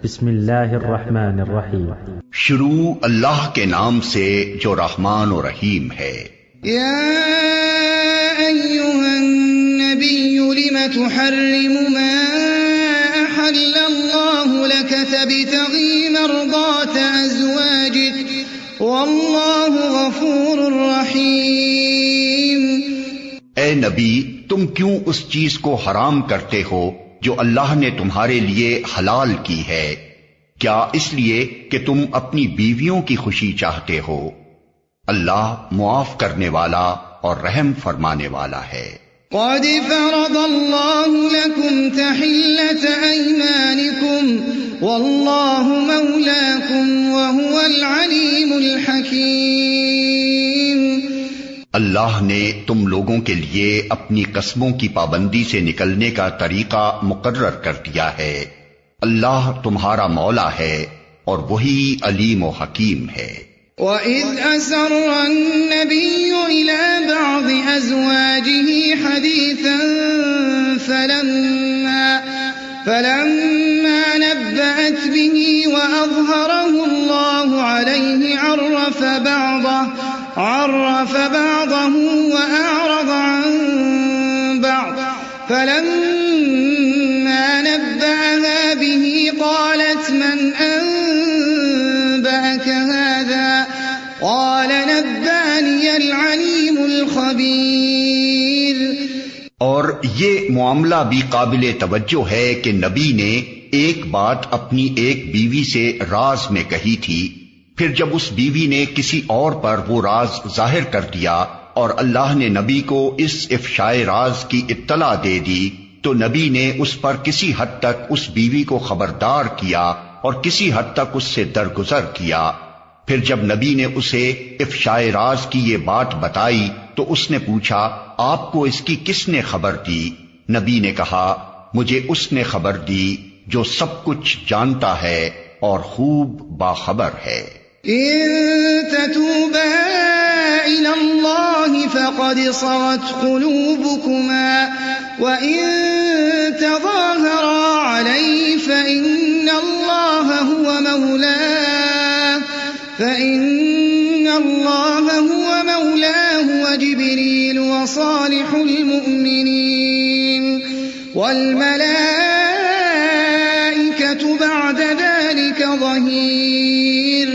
بسم اللہ الرحمن الرحیم. شروع اللہ کے نام سے جو رحمان و رحیم ہے. یا ایھا النبی لم تحرم ما احل اللہ لک تبتغی مرضات ازواجک واللہ غفور رحیم. اے نبی، تم کیوں اس چیز کو حرام کرتے ہو جو اللہ نے تمہارے لیے حلال کی ہے؟ کیا اس لیے کہ تم اپنی بیویوں کی خوشی چاہتے ہو؟ اللہ معاف کرنے والا اور رحم فرمانے والا ہے. قد فرض اللہ لکم تحلۃ ایمانکم واللہ مولاکم وہو العلیم الحکیم. اللہ نے تم لوگوں کے لیے اپنی قسموں کی پابندی سے نکلنے کا طریقہ مقرر کر دیا ہے. اللہ تمہارا مولا ہے اور وہی علیم و حکیم ہے. وَإِذْ أَسَرَّ النَّبِيُّ إِلَى بَعْضِ أَزْوَاجِهِ حَدِيثًا فَلَمَّا نَبَّأَتْ بِهِ وَأَظْهَرَهُ اللَّهُ عَلَيْهِ عرف بعضه وأعرض عن بعض فلما نبأها به قالت من أنبأك هذا قال نبأني العليم الخبير. اور یہ معاملہ بھی قابل توجہ ہے کہ نبی نے ایک بات اپنی ایک بیوی سے راز میں کہی تھی، پھر جب اس بیوی نے کسی اور پر وہ راز ظاہر کر دیا اور اللہ نے نبی کو اس افشائے راز کی اطلاع دے دی، تو نبی نے اس پر کسی حد تک اس بیوی کو خبردار کیا اور کسی حد تک اس سے درگزر کیا. پھر جب نبی نے اسے افشائے راز کی یہ بات بتائی تو اس نے پوچھا، آپ کو اس کی کس نے خبر دی؟ نبی نے کہا، مجھے اس نے خبر دی جو سب کچھ جانتا ہے اور خوب باخبر ہے. إن تتوبا إلى الله فقد صغت قلوبكما وإن تظاهرا عليه فإن الله هو مولاه وجبريل وصالح المؤمنين والملائكة بعد ذلك ظهير.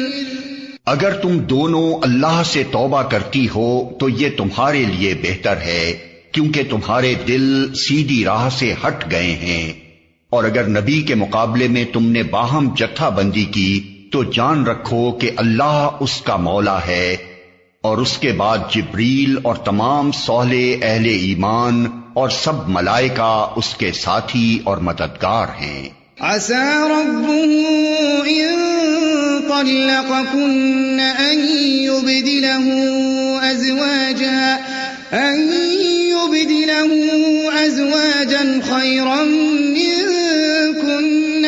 اگر تم دونوں اللہ سے توبہ کرتی ہو تو یہ تمہارے لیے بہتر ہے، کیونکہ تمہارے دل سیدھی راہ سے ہٹ گئے ہیں. اور اگر نبی کے مقابلے میں تم نے باہم جتھا بندی کی تو جان رکھو کہ اللہ اس کا مولا ہے، اور اس کے بعد جبریل اور تمام صالح اہل ایمان اور سب ملائکہ اس کے ساتھی اور مددگار ہیں. عسى ربه إن طلقكن أن يبدله أزواجا خيرا منكن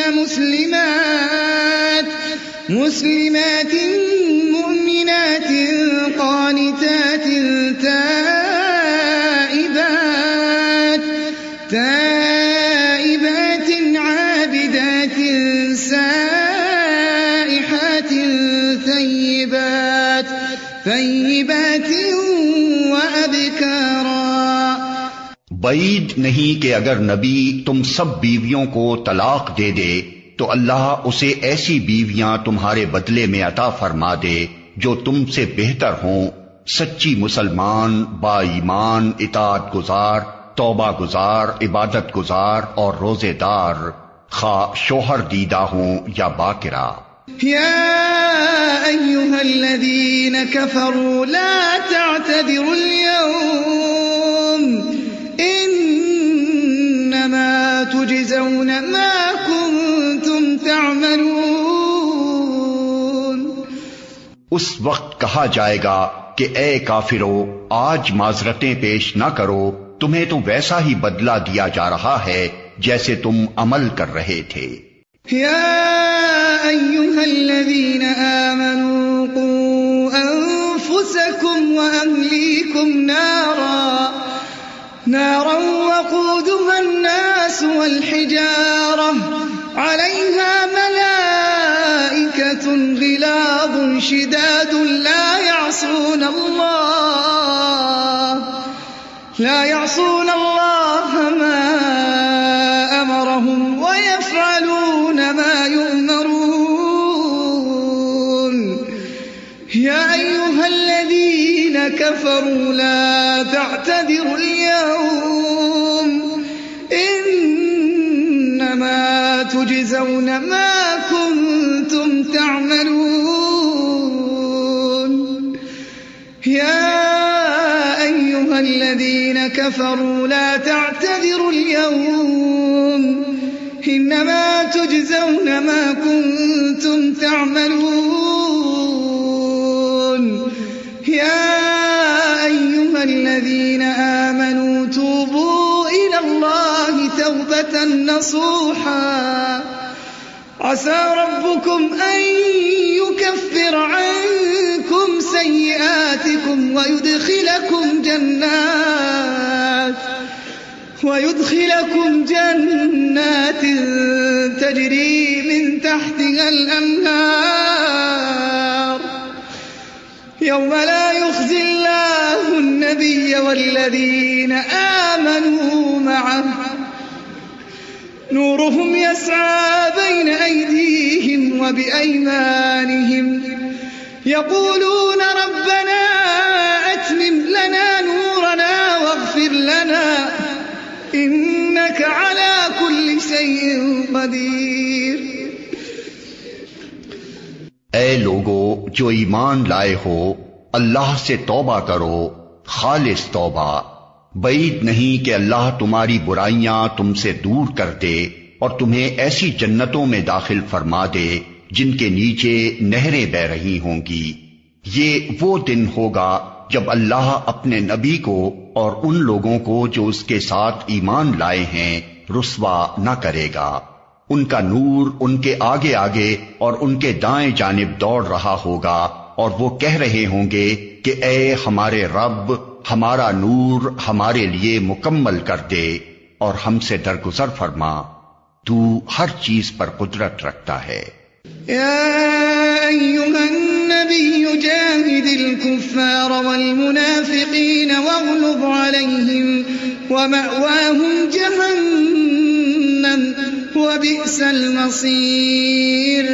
مسلمات مؤمنات قانتات تائبات عابدات سائحات ثيبات وأبكارا. بعید نہیں کہ اگر نبی تم سب بیویوں کو طلاق دے دے تو اللہ اسے ایسی بیویاں تمہارے بدلے میں عطا فرما دے جو تم سے بہتر ہوں، سچی مسلمان، با ایمان، اطاعت گزار، توبہ گزار، عبادت گزار اور روزے دار، خواہ شوہر دیدہ ہوں یا باکرہ. يا أيها الذين كفروا لا تعتذروا اليوم إنما تجزون ما كنتم تعملون. اس وقت کہا جائے گا کہ اے کافرو، آج معذرتیں پیش نہ کرو، تمہیں تو ویسا ہی بدلہ دیا جا رہا ہے جیسے تم عمل کر رہے تھے. يا أيها الذين آمنوا قوا أنفسكم وأهليكم نارا وقودها الناس والحجارة عليها ملائكة غلاظ شداد لا يعصون الله ما أمرهم ويفعلون ما يؤمرون يا أيها الذين كفروا لا تعتذروا اليوم إنما تجزون ما كنتم تعملون يا أيها الذين كفروا لا تعتذروا اليوم إنما تجزون ما كنتم تعملون يا أيها الذين آمنوا توبوا إلى الله توبة نصوحا عسى ربكم أن يكفر عنكم سيئاتكم ويدخلكم جنات تجري من تحتها الأنهار يوم لا يخزي الله النبي والذين آمنوا معه نورهم يسعى بين أيديهم وبأيمانهم يقولون ربنا أتمم لنا نورنا واغفر لنا إنك على كل شيء قدير. اے لوگو جو ایمان لائے ہو، اللہ سے توبہ کرو، خالص توبہ. بعید نہیں کہ اللہ تمہاری برائیاں تم سے دور کر دے اور تمہیں ایسی جنتوں میں داخل فرما دے جن کے نیچے نہریں بہ رہی ہوں گی. یہ وہ دن ہوگا جب اللہ اپنے نبی کو اور ان لوگوں کو جو اس کے ساتھ ایمان لائے ہیں رسوا نہ کرے گا. ان کا نور ان کے آگے آگے اور ان کے دائیں جانب دوڑ رہا ہوگا اور وہ کہہ رہے ہوں گے کہ اے ہمارے رب، ہمارا نور ہمارے لیے مکمل کر دے اور ہم سے درگزر فرما، تو ہر چیز پر قدرت رکھتا ہے. يا أيها النبي جاهد الكفار والمنافقين واغلظ عليهم ومأواهم جهنم وبئس المصير.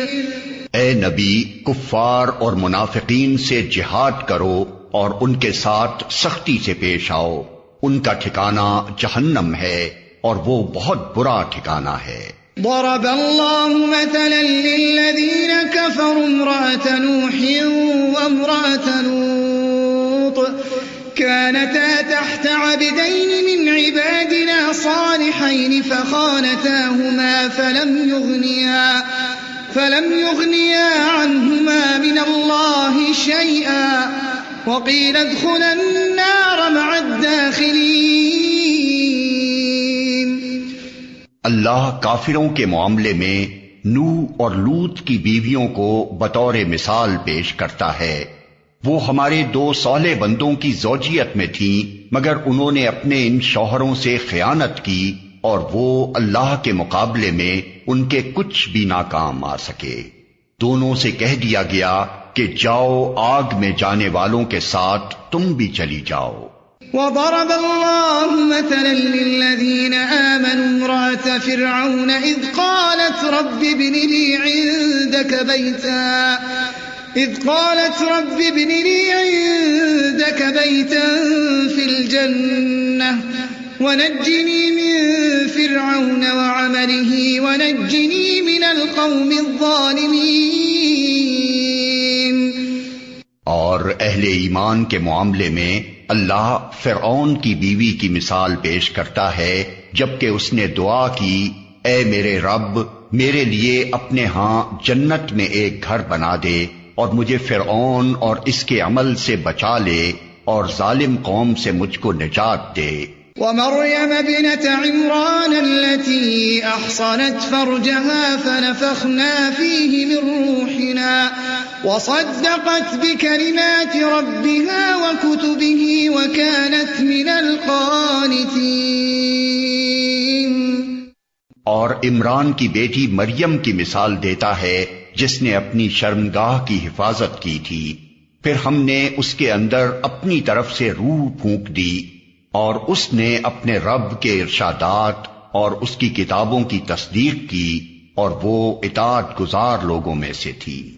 اے نبی، کفار اور منافقین سے جہاد کرو اور ان کے ساتھ سختی سے پیش آؤ. ان کا ٹھکانہ جہنم ہے اور وہ بہت برا ٹھکانہ ہے. ضرب الله مثلا للذين كفروا امرأة نوح وامرأة لوط كانتا تحت عبدين من عبادنا صالحين فخانتاهما فلم يغنيا عنهما من الله شيئا وقيل ادخلا النار مع الداخلين. اللہ کافروں کے معاملے میں نوح اور لوط کی بیویوں کو بطور مثال پیش کرتا ہے. وہ ہمارے دو صالح بندوں کی زوجیت میں تھیں، مگر انہوں نے اپنے ان شوہروں سے خیانت کی اور وہ اللہ کے مقابلے میں ان کے کچھ بھی ناکام آ سکے. دونوں سے کہہ دیا گیا کہ جاؤ آگ میں جانے والوں کے ساتھ تم بھی چلی جاؤ. وضرب الله مثلا للذين آمنوا امرأة فرعون إذ قالت رب ابن لي عندك بيتا في الجنة ونجني من فرعون وعمله ونجني من القوم الظالمين. اور اہل ایمان کے معاملے میں اللہ فرعون کی بیوی کی مثال پیش کرتا ہے جبکہ اس نے دعا کی، اے میرے رب، میرے لیے اپنے ہاں جنت میں ایک گھر بنا دے اور مجھے فرعون اور اس کے عمل سے بچا لے اور ظالم قوم سے مجھ کو نجات دے. ومريم ابنة عمران التي أحصنت فرجها فنفخنا فيه من روحنا وصدقت بكلمات ربها وكتبه وكانت من القانتين. اور عمران کی بیٹی مریم کی مثال دیتا ہے جس نے اپنی شرمگاہ کی حفاظت کی تھی، پھر ہم نے اس کے اندر اپنی طرف سے روح پھونک دی، اور اس نے اپنے رب کے ارشادات اور اس کی کتابوں کی تصدیق کی، اور وہ اطاعت گزار لوگوں میں سے تھی۔